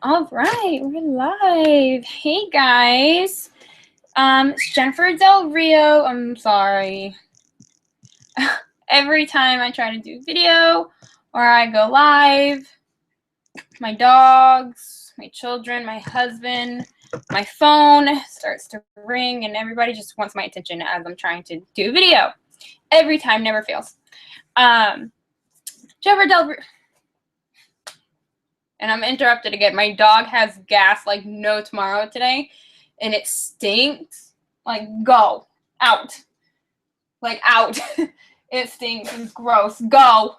All right, we're live. Hey guys, it's Jennifer Del Rio. I'm sorry. Every time I try to do video or I go live, my dogs, my children, my husband, my phone starts to ring, and everybody just wants my attention as I'm trying to do a video. Every time, never fails. Jennifer Del Rio. And I'm interrupted again. My dog has gas like no tomorrow today, and it stinks. Like, go. Out. Like, out. It stinks. It's gross. Go.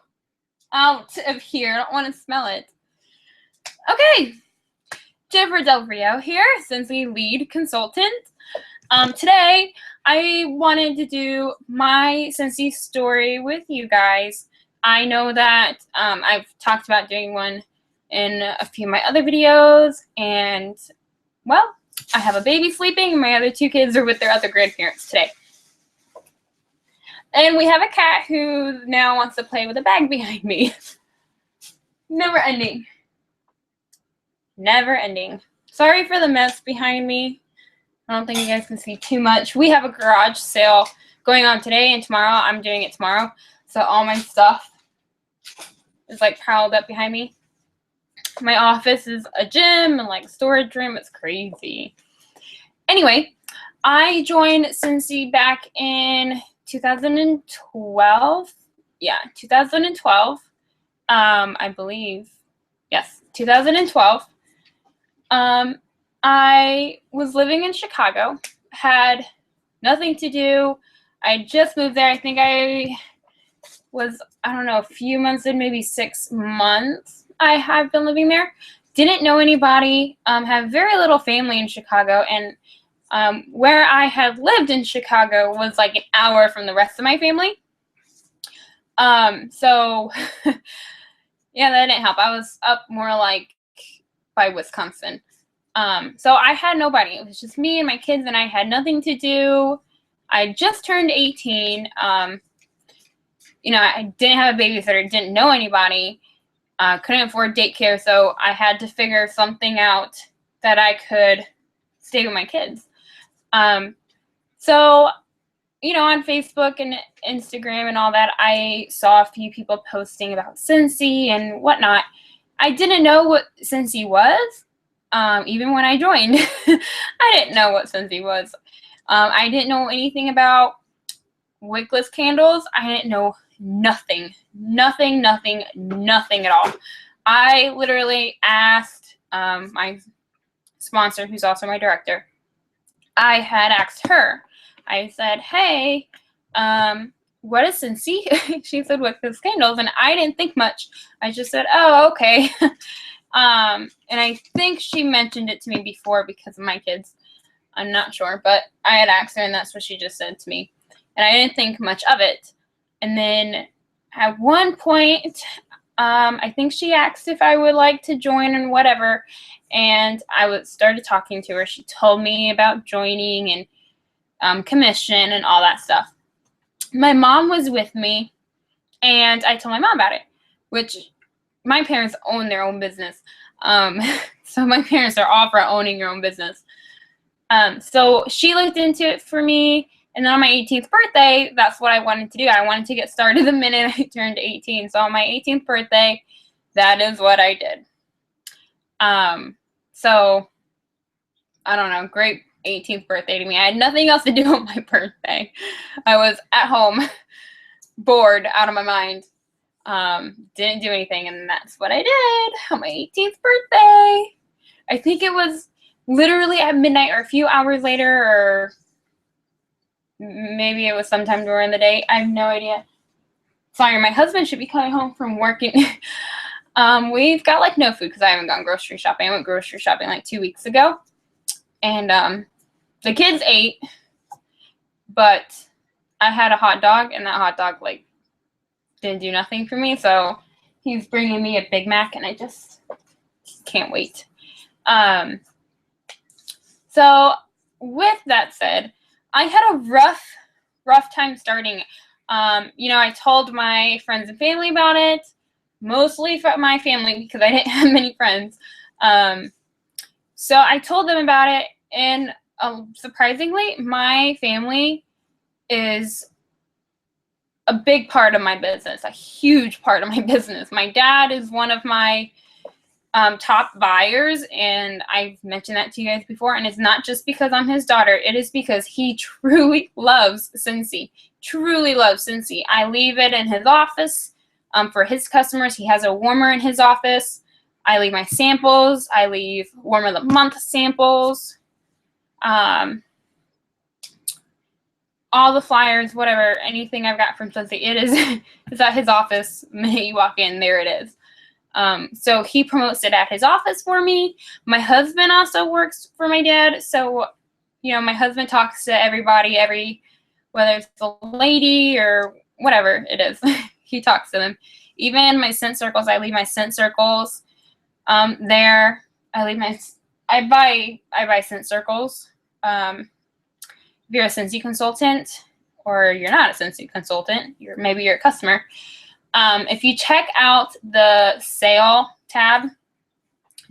Out of here. I don't want to smell it. Okay. Jennifer Del Rio here, Scentsy lead consultant. Today, I wanted to do my Scentsy story with you guys. I know that I've talked about doing one in a few of my other videos, and well, I have a baby sleeping and my other two kids are with their other grandparents today. And we have a cat who now wants to play with a bag behind me. Never ending. Never ending. Sorry for the mess behind me. I don't think you guys can see too much. We have a garage sale going on today and tomorrow. I'm doing it tomorrow. So all my stuff is like piled up behind me. My office is a gym and like storage room. It's crazy. Anyway, I joined Scentsy back in 2012. Yeah, 2012. I believe. Yes, 2012. I was living in Chicago, had nothing to do. I just moved there. I think I was, I don't know, a few months in, maybe 6 months. I have been living there. Didn't know anybody, have very little family in Chicago, and where I had lived in Chicago was like an hour from the rest of my family. So yeah, that didn't help. I was up more like by Wisconsin. So I had nobody. It was just me and my kids, and I had nothing to do. I just turned 18. You know, I didn't have a babysitter, didn't know anybody. Couldn't afford daycare, so I had to figure something out that I could stay with my kids. So, you know, on Facebook and Instagram and all that, I saw a few people posting about Scentsy and whatnot. I didn't know what Scentsy was, even when I joined. I didn't know what Scentsy was. I didn't know anything about wickless candles. I didn't know nothing at all. I literally asked my sponsor, who's also my director, I had asked her. I said, hey, what is Scentsy? She said, wickless candles, and I didn't think much. I just said, oh, okay. And I think she mentioned it to me before because of my kids. I'm not sure, but I had asked her, and that's what she just said to me. And I didn't think much of it. And then at one point, I think she asked if I would like to join and whatever. And I started talking to her. She told me about joining and commission and all that stuff. My mom was with me, and I told my mom about it, which my parents own their own business. So my parents are all for owning your own business. So she looked into it for me. And then on my 18th birthday, that's what I wanted to do. I wanted to get started the minute I turned 18. So on my 18th birthday, that is what I did. So, I don't know, great 18th birthday to me. I had nothing else to do on my birthday. I was at home, bored out of my mind. Didn't do anything, and that's what I did on my 18th birthday. I think it was literally at midnight or a few hours later, or maybe it was sometime during the day. I have no idea. Sorry, my husband should be coming home from working. We've got like no food because I haven't gone grocery shopping. I went grocery shopping like 2 weeks ago. And the kids ate, but I had a hot dog, and that hot dog like didn't do nothing for me. So he's bringing me a Big Mac, and I just can't wait. So with that said, I had a rough time starting. You know, I told my friends and family about it, mostly for my family because I didn't have many friends. So I told them about it, and surprisingly, my family is a big part of my business, a huge part of my business. My dad is one of my top buyers, and I've mentioned that to you guys before, and it's not just because I'm his daughter. It is because he truly loves Scentsy. Truly loves Scentsy. I leave it in his office for his customers. He has a warmer in his office. I leave my samples. I leave warmer of the month samples. All the flyers, whatever, anything I've got from Scentsy, it is at his office. The minute you walk in, there it is. So he promotes it at his office for me. My husband also works for my dad. So, you know, my husband talks to everybody, whether it's the lady or whatever it is, he talks to them. Even my scent circles, I leave my scent circles there. I buy scent circles. If you're a Scentsy consultant, or you're not a Scentsy consultant, maybe you're a customer. If you check out the sale tab,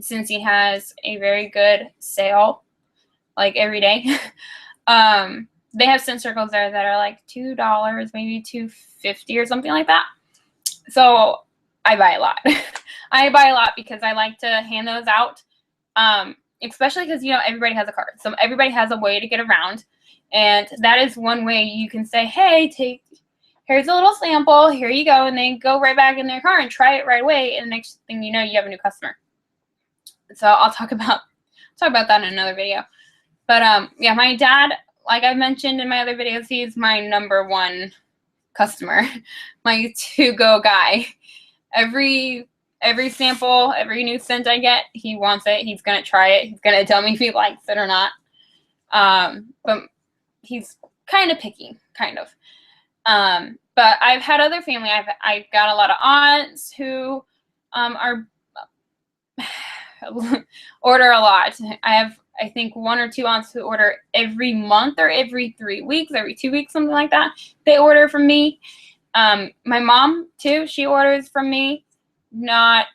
Scentsy has a very good sale, like every day. They have scent circles there that are like $2, maybe $2.50 or something like that. So I buy a lot. I buy a lot because I like to hand those out, especially because, you know, everybody has a car. So everybody has a way to get around. And that is one way you can say, hey, here's a little sample, here you go, and they go right back in their car and try it right away, and the next thing you know, you have a new customer. So I'll talk about that in another video. But yeah, my dad, like I've mentioned in my other videos, he's my #1 customer, my to-go guy. Every sample, every new scent I get, he wants it. He's gonna try it. He's gonna tell me if he likes it or not. But he's kind of picky, kind of. But I've had other family. I've got a lot of aunts who are order a lot. I have, I think, 1 or 2 aunts who order every month or every 3 weeks, every 2 weeks, something like that. They order from me. My mom too, she orders from me. Not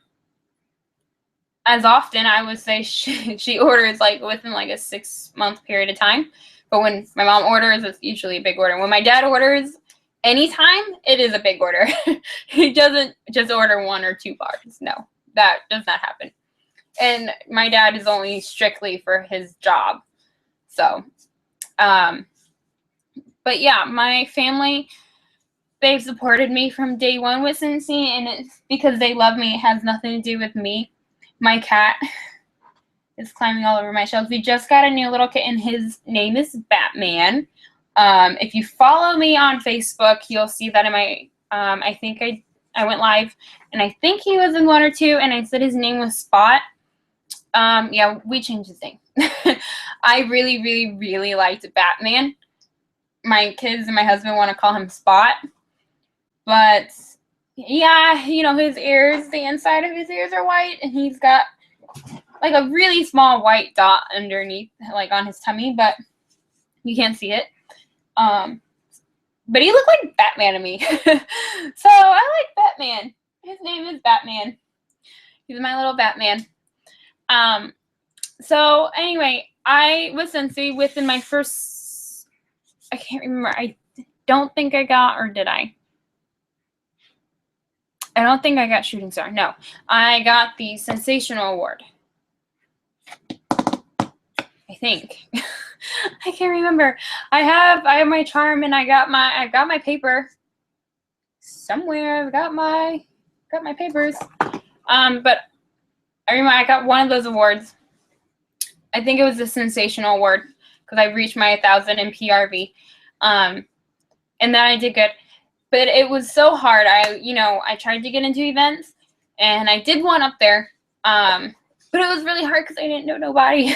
as often, I would say. She orders like within like a 6-month period of time. But when my mom orders, it's usually a big order. When my dad orders anytime, it is a big order. He doesn't just order 1 or 2 bars. No, that does not happen. And my dad is only strictly for his job. So, but yeah, my family, they've supported me from day one with Scentsy, and it's because they love me. It has nothing to do with me. My cat is climbing all over my shelves. We just got a new little kitten. His name is Batman. If you follow me on Facebook, you'll see that in my, I think I went live, and I think he was in 1 or 2, and I said his name was Spot. Yeah, we changed his name. I really, really, really liked Batman. My kids and my husband want to call him Spot. But, yeah, you know, his ears, the inside of his ears are white, and he's got like a really small white dot underneath, like on his tummy, but you can't see it. But he looked like Batman to me. So I like Batman. His name is Batman. He's my little Batman. So anyway, I was Scentsy within my first, I can't remember. I don't think I got, or did I? I don't think I got Shooting Star. No, I got the Sensational Award. I think. I can't remember. I have my charm, and I got my paper somewhere. I've got my papers. But I remember I got one of those awards. I think it was the Sensational Award because I reached my 1,000 in PRV. And then I did good. But it was so hard. I tried to get into events, and I did one up there. But it was really hard because I didn't know nobody.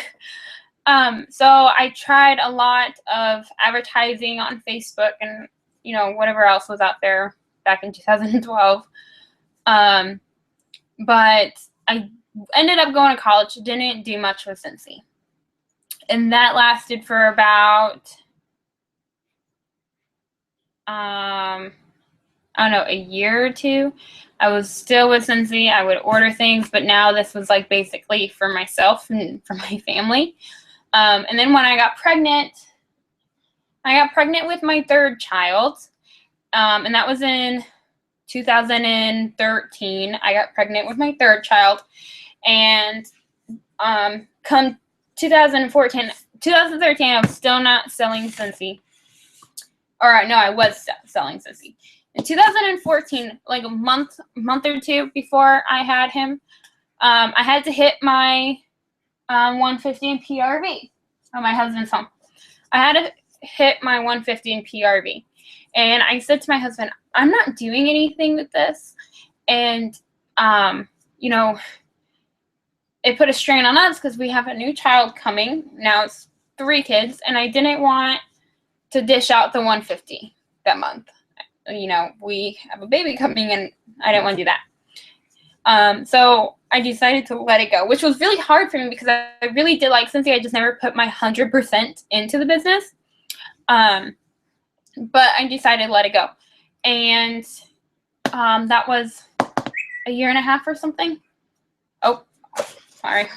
So I tried a lot of advertising on Facebook and, you know, whatever else was out there back in 2012. But I ended up going to college, didn't do much with Scentsy. And that lasted for about, I I don't know, a year or two, I was still with Scentsy. I would order things, but now this was like basically for myself and for my family. And then when I got pregnant with my third child, and that was in 2013. I got pregnant with my third child, and come 2013, I was still not selling Scentsy. Or no, I was selling Scentsy. In 2014, like a month or two before I had him, I had to hit my 150 in PRV on my husband's home. I had to hit my 150 in PRV. And I said to my husband, I'm not doing anything with this. And, you know, it put a strain on us because we have a new child coming. Now it's 3 kids. And I didn't want to dish out the 150 that month. You know, we have a baby coming and I didn't want to do that. So I decided to let it go, which was really hard for me because I really did like Scentsy. I just never put my 100% into the business. But I decided to let it go. And that was a year and a half or something. Oh, sorry.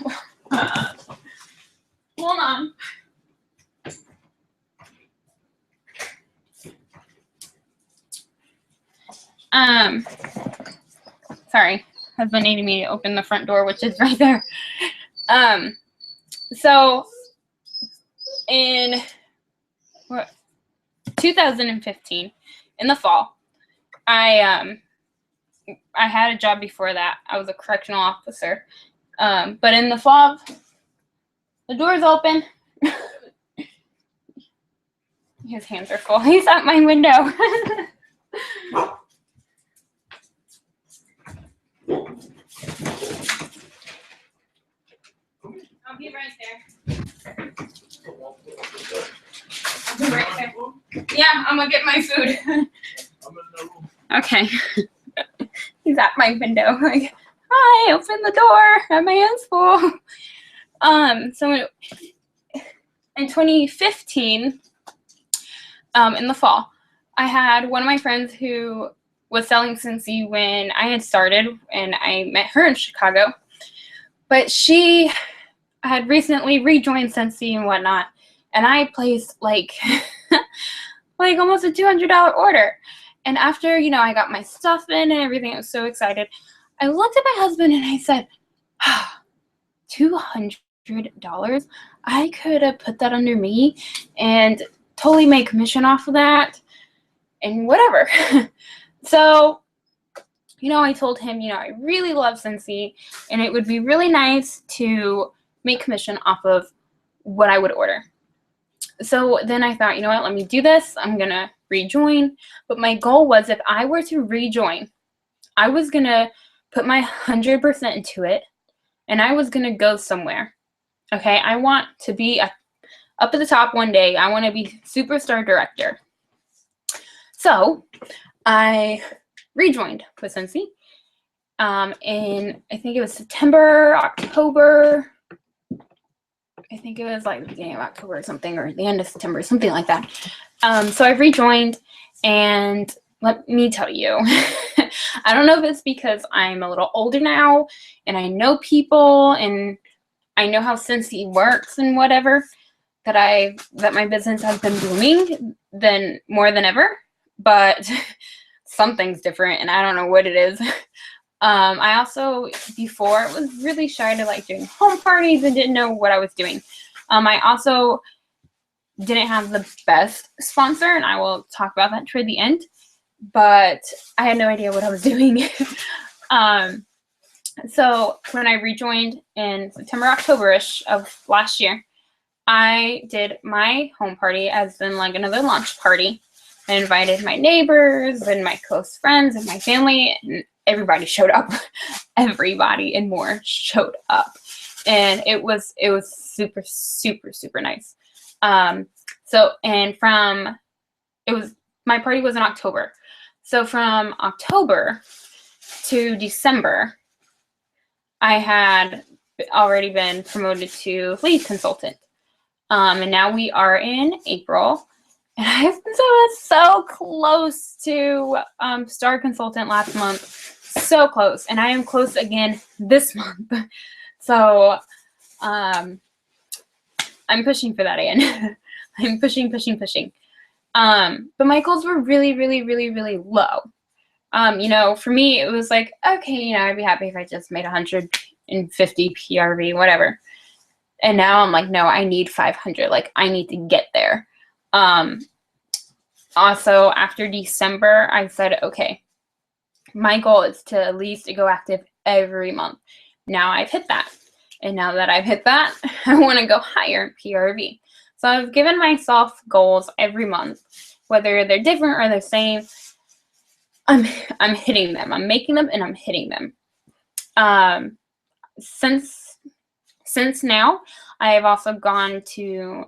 Hold on. Sorry, husband needed me to open the front door, which is right there. So in 2015, in the fall, I had a job before that. I was a correctional officer. But in the fall, the door's open. His hands are full. He's at my window. I'll be right there. I'll be right there. Yeah, I'm gonna get my food. Okay. He's at my window. Like, hi, open the door. I have my hands full. So in 2015, in the fall, I had one of my friends who was selling Scentsy when I had started, and I met her in Chicago. But she had recently rejoined Scentsy and whatnot, and I placed like like almost a $200 order. And after, you know, I got my stuff in and everything, I was so excited. I looked at my husband and I said, $200? I could have put that under me and totally made commission off of that and whatever. So, you know, I told him, you know, I really love Scentsy and it would be really nice to make commission off of what I would order. So then I thought, you know what, let me do this. I'm going to rejoin. But my goal was, if I were to rejoin, I was going to put my 100% into it and I was going to go somewhere. Okay, I want to be up at the top one day. I want to be superstar director. So I rejoined with Scentsy in, I think it was September, October. I think it was like the beginning of October or something, or the end of September, something like that. So I rejoined, and let me tell you, I don't know if it's because I'm a little older now and I know people and I know how Scentsy works and whatever, that my business has been booming more than ever, but something's different and I don't know what it is. I also, before, was really shy to like doing home parties and didn't know what I was doing. I also didn't have the best sponsor, and I will talk about that toward the end, but I had no idea what I was doing. So when I rejoined in September, October-ish of last year, I did my home party as in like another launch party. I invited my neighbors and my close friends and my family, and everybody showed up. Everybody and more showed up, and it was super, super, super nice. So, and my party was in October. So from October to December, I had already been promoted to lead consultant. And now we are in April, And I was so close to Star Consultant last month. So close. And I am close again this month. So I'm pushing for that again. I'm pushing. But my goals were really, really, really, really low. You know, for me, it was like, okay, you know, I'd be happy if I just made 150 PRV, whatever. And now I'm like, no, I need 500. Like, I need to get there. Also, after December, I said, okay, my goal is to at least go active every month. Now I've hit that. And now that I've hit that, I want to go higher PRV. So I've given myself goals every month, whether they're different or the same. I'm hitting them. I'm making them and I'm hitting them. Since now, I have also gone to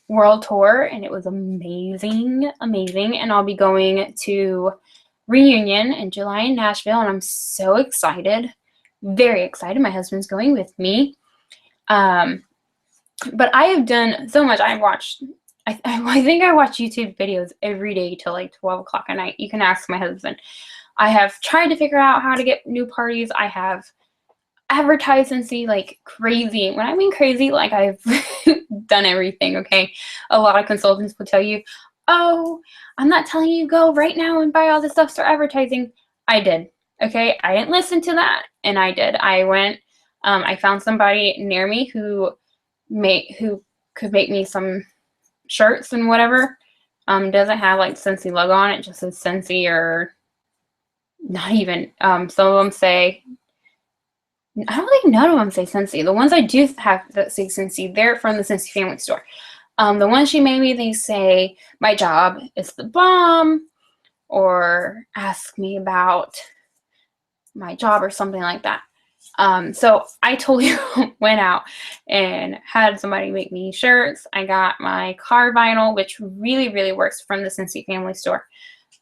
World Tour, and it was amazing. And I'll be going to Reunion in July in Nashville, and I'm so excited, very excited. My husband's going with me. But I have done so much. I think I watch YouTube videos every day till like 12 o'clock at night. You can ask my husband. I have tried to figure out how to get new parties. I have advertised Scentsy like crazy. When I mean crazy, like I've done everything, okay? A lot of consultants will tell you, oh, I'm not telling you go right now and buy all this stuff, start advertising. I did, okay? I didn't listen to that, and I did. I went, I found somebody near me who could make me some shirts and whatever. Doesn't have like Scentsy logo on it, just says Scentsy, or not even. Some of them say, I don't think none of them say Scentsy. The ones I do have that say Scentsy, they're from the Scentsy Family Store. The ones she made me, they say, my job is the bomb, or ask me about my job or something like that. So I totally went out and had somebody make me shirts. I got my car vinyl, which really, really works, from the Scentsy Family Store.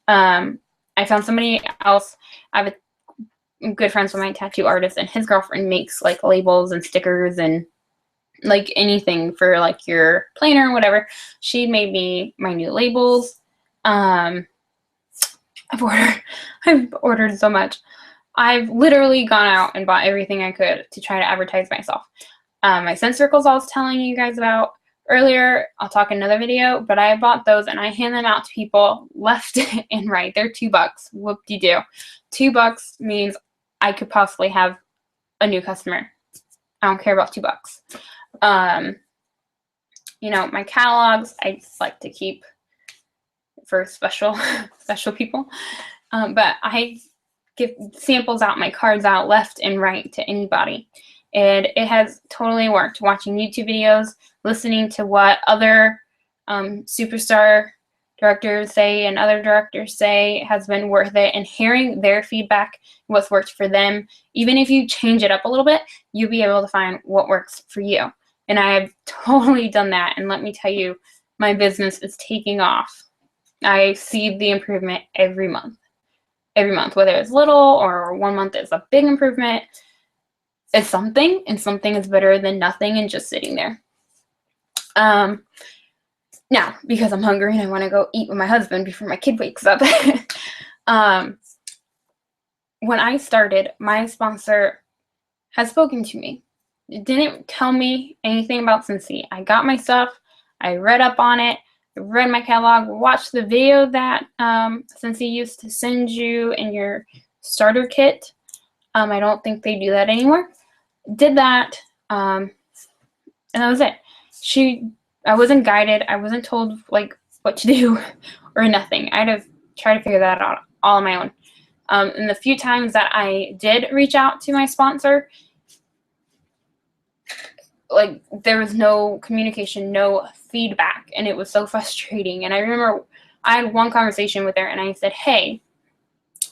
I found somebody else. I have good friends with my tattoo artist, and his girlfriend makes like labels and stickers and like anything for like your planner or whatever. She made me my new labels. I've ordered so much. I've literally gone out and bought everything I could to try to advertise myself. My scent circles I was telling you guys about earlier, I'll talk in another video, but I bought those and I hand them out to people left and right. They're $2. Whoop-de-doo. $2 means I could possibly have a new customer. I don't care about $2. You know, my catalogs, I just like to keep for special people. But I give samples out, my cards out left and right to anybody. And it has totally worked. Watching YouTube videos, listening to what other superstar directors say and other directors say has been worth it, and hearing their feedback, what's worked for them. Even if you change it up a little bit, you'll be able to find what works for you. And I have totally done that. And let me tell you, my business is taking off. I see the improvement every month. Every month, whether it's little or 1 month is a big improvement, it's something, and something is better than nothing and just sitting there. Now, because I'm hungry and I want to go eat with my husband before my kid wakes up. When I started, my sponsor has spoken to me. It didn't tell me anything about Scentsy. I got my stuff. I read up on it. I read my catalog. Watched the video that Scentsy used to send you in your starter kit. I don't think they do that anymore. Did that, and that was it. I wasn't guided. I wasn't told like what to do or nothing. I had to try to figure that out all on my own. And the few times that I did reach out to my sponsor, like there was no communication, no feedback, and it was so frustrating. And I remember I had one conversation with her and I said, hey,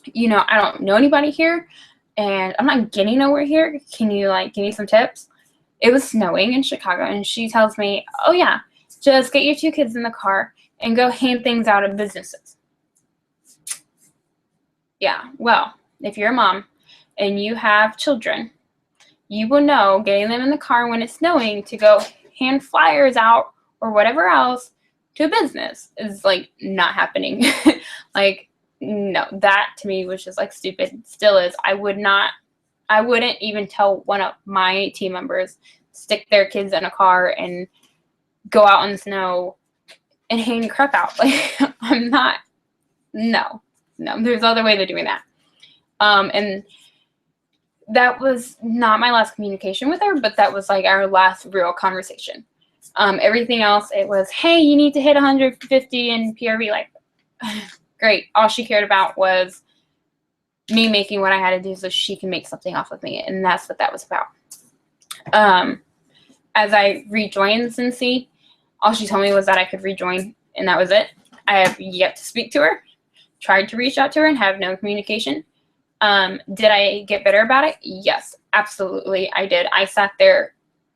you know, I don't know anybody here and I'm not getting nowhere here. Can you like give me some tips? It was snowing in Chicago, and she tells me, oh yeah, just get your 2 kids in the car and go hand things out at businesses. Yeah, well, if you're a mom and you have children, you will know getting them in the car when it's snowing to go hand flyers out or whatever else to a business is like not happening. Like, no, that to me was just like stupid. Still is. I wouldn't even tell one of my team members stick their kids in a car and go out in the snow and hang crap out. Like, I'm not, no, there's other ways of doing that. And that was not my last communication with her, but that was like our last real conversation. Everything else, it was, hey, you need to hit 150 in PRV. Like, great. All she cared about was me making what I had to do so she can make something off of me. And that's what that was about. As I rejoined Scentsy, all she told me was that I could rejoin, and that was it. I have yet to speak to her, tried to reach out to her and have no communication. Did I get better about it? Yes, absolutely I did. I sat there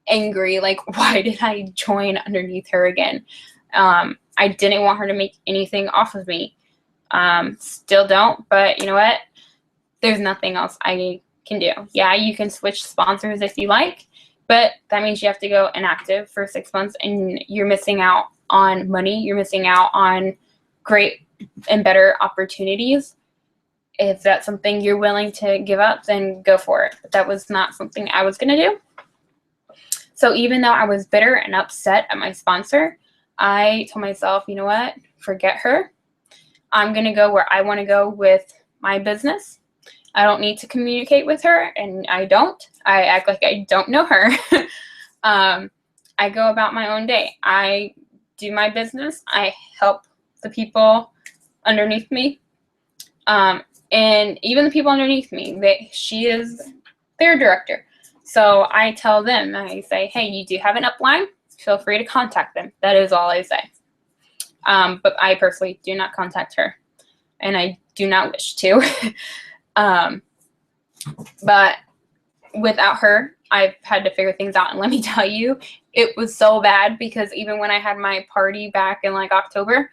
angry, like, why did I join underneath her again? I didn't want her to make anything off of me. Still don't, but you know what? There's nothing else I can do. Yeah, you can switch sponsors if you like, but that means you have to go inactive for 6 months, and you're missing out on money. You're missing out on great and better opportunities. If that's something you're willing to give up, then go for it. But that was not something I was going to do. So even though I was bitter and upset at my sponsor, I told myself, you know what? Forget her. I'm going to go where I want to go with my business. I don't need to communicate with her, and I don't. I act like I don't know her. I go about my own day. I do my business. I help the people underneath me. And even the people underneath me, she is their director. So I tell them, I say, hey, you do have an upline. Feel free to contact them. That is all I say. But I personally do not contact her, and I do not wish to. But without her, I've had to figure things out. And let me tell you, it was so bad, because even when I had my party back in like October,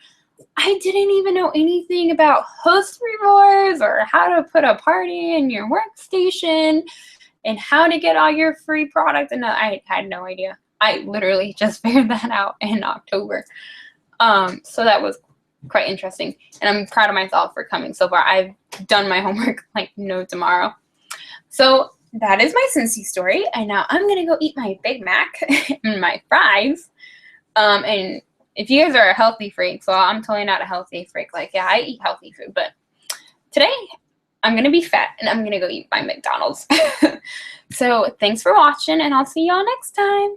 I didn't even know anything about host rewards or how to put a party in your workstation and how to get all your free product. And I had no idea. I literally just figured that out in October. So that was quite interesting. And I'm proud of myself for coming so far. I've done my homework like no tomorrow. So that is my Scentsy story. And now I'm going to go eat my Big Mac and my fries. And if you guys are a healthy freak, so I'm totally not a healthy freak. Like, yeah, I eat healthy food, but today I'm going to be fat and I'm going to go eat my McDonald's. So thanks for watching, and I'll see y'all next time.